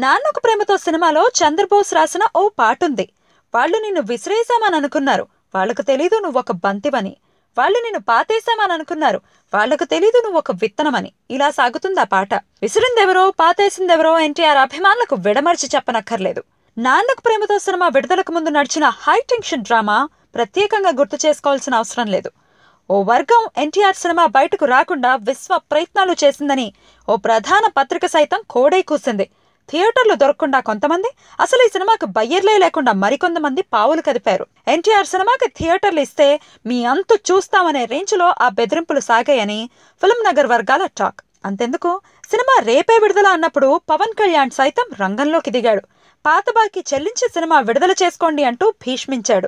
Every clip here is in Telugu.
నాన్నొక ప్రేమతో సినిమాలో చంద్రబోస్ రాసిన ఓ పాటుంది. వాళ్ళు నిన్ను విసిరేశామని అనుకున్నారు, వాళ్లకు తెలీదు నువ్వొక బంతివని. వాళ్ళు నిన్ను పాతేశామని అనుకున్నారు, వాళ్లకు తెలీదు నువ్వొక విత్తనమని. ఇలా సాగుతుంది ఆ పాట. విసిరిందెవరో పాతేసిందెవరో ఎన్టీఆర్ అభిమానులకు విడమర్చి చెప్పనక్కర్లేదు. నాన్నకు ప్రేమతో సినిమా విడుదలకు ముందు నడిచిన హై టెన్షన్ డ్రామా ప్రత్యేకంగా గుర్తు చేసుకోవాల్సిన అవసరం లేదు. ఓ వర్గం ఎన్టీఆర్ సినిమా బయటకు రాకుండా విశ్వ ప్రయత్నాలు చేసిందని ఓ ప్రధాన పత్రిక సైతం కోడై కూసింది. థియేటర్లు దొరకకుండా కొంతమంది, అసలు ఈ సినిమాకు బయ్యర్లే లేకుండా మరికొంతమంది పావులు కదిపారు. ఎన్టీఆర్ సినిమాకి థియేటర్లు ఇస్తే మీ అంతు చూస్తామనే రేంజ్లో ఆ బెదిరింపులు సాగాయని ఫిల్మ్ నగర్ వర్గాల టాక్. అంతెందుకు, సినిమా రేపే విడుదల అన్నప్పుడు పవన్ కళ్యాణ్ సైతం రంగంలోకి దిగాడు. పాత బాకీ చెల్లించి సినిమా విడుదల చేసుకోండి అంటూ భీష్మించాడు.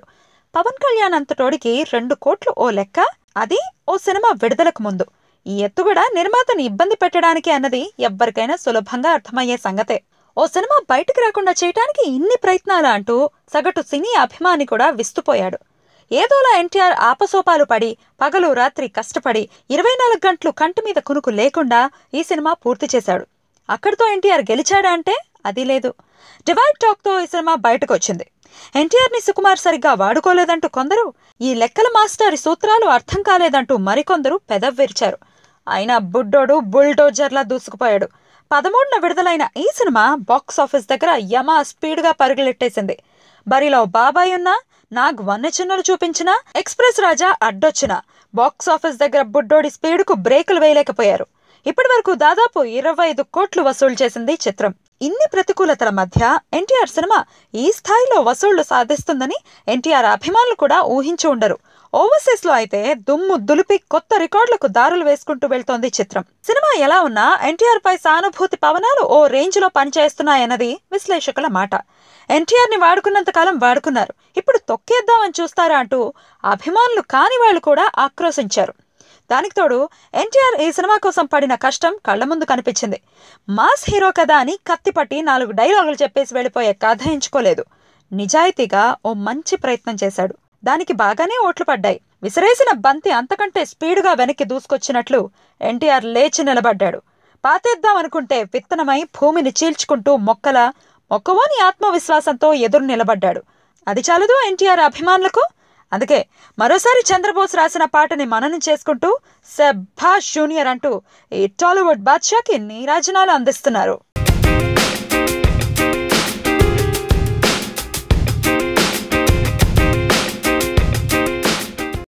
పవన్ కళ్యాణ్ అంతటోడికి 2 కోట్లు ఓ లెక్క, అది ఓ సినిమా విడుదలకు ముందు. ఈ ఎత్తుగడ నిర్మాతని ఇబ్బంది పెట్టడానికి అన్నది ఎవ్వరికైనా సులభంగా అర్థమయ్యే సంగతే. ఓ సినిమా బయటకు రాకుండా చేయటానికి ఇన్ని ప్రయత్నాలు అంటూ సగటు సినీ అభిమాని కూడా విస్తుపోయాడు. ఏదోలా ఎన్టీఆర్ ఆపసోపాలు పడి పగలు రాత్రి కష్టపడి 24 గంటలు కంటి మీద కునుకు లేకుండా ఈ సినిమా పూర్తి చేశాడు. అక్కడితో ఎన్టీఆర్ గెలిచాడా అంటే అది లేదు. డివైడ్ టాక్ తో ఈ సినిమా బయటకు వచ్చింది. ఎన్టీఆర్ ని సుకుమార్ సరిగ్గా వాడుకోలేదంటూ కొందరు, ఈ లెక్కల మాస్టరి సూత్రాలు అర్థం కాలేదంటూ మరికొందరు పెదవ్విరిచారు. అయినా బుడ్డోడు బుల్డోజర్లా దూసుకుపోయాడు. 13న విడుదలైన ఈ సినిమా బాక్సాఫీస్ దగ్గర యమా స్పీడ్గా పరుగులెట్టేసింది. బరిలో బాబాయ్ ఉన్నా, నాగ్ వన్నెచిన్నులు చూపించినా, ఎక్స్ప్రెస్ రాజా అడ్డొచ్చినా బాక్సాఫీస్ దగ్గర బుడ్డోడి స్పీడ్కు బ్రేకులు వేయలేకపోయారు. ఇప్పటి వరకు దాదాపు 25 కోట్లు వసూలు చేసింది చిత్రం. ఇన్ని ప్రతికూలతల మధ్య ఎన్టీఆర్ సినిమా ఈ స్థాయిలో వసూళ్లు సాధిస్తుందని ఎన్టీఆర్ అభిమానులు కూడా ఊహించి ఉండరు. ఓవర్సీస్ లో అయితే దుమ్ము దులిపి కొత్త రికార్డులకు దారులు వేసుకుంటూ వెళ్తోంది చిత్రం. సినిమా ఎలా ఉన్నా ఎన్టీఆర్ పై సానుభూతి పవనాలు ఓ రేంజ్ లో పనిచేస్తున్నాయన్నది విశ్లేషకుల మాట. ఎన్టీఆర్ ని వాడుకున్నంత కాలం వాడుకున్నారు, ఇప్పుడు తొక్కేద్దామని చూస్తారా అంటూ అభిమానులు కాని వాళ్ళు కూడా ఆక్రోశించారు. దానికి తోడు ఎన్టీఆర్ ఈ సినిమా కోసం పడిన కష్టం కళ్ల ముందు కనిపించింది. మాస్ హీరో కదా అని కత్తిపట్టి 4 డైలాగులు చెప్పేసి వెళ్ళిపోయే కథ ఎంచుకోలేదు. నిజాయితీగా ఓ మంచి ప్రయత్నం చేశాడు. దానికి బాగానే ఓట్లు పడ్డాయి. విసిరేసిన బంతి అంతకంటే స్పీడుగా వెనక్కి దూసుకొచ్చినట్లు ఎన్టీఆర్ లేచి నిలబడ్డాడు. పాతేద్దామనుకుంటే విత్తనమై భూమిని చీల్చుకుంటూ మొక్కవోని ఆత్మవిశ్వాసంతో ఎదురు నిలబడ్డాడు. అది చాలదు ఎన్టీఆర్ అభిమానులకు. అందుకే మరోసారి చంద్రబోస్ రాసిన పాటని మననం చేసుకుంటూ శభాష్ జూనియర్ అంటూ ఈ టాలీవుడ్ బాద్షాకి నీరాజనాలు అందిస్తున్నారు.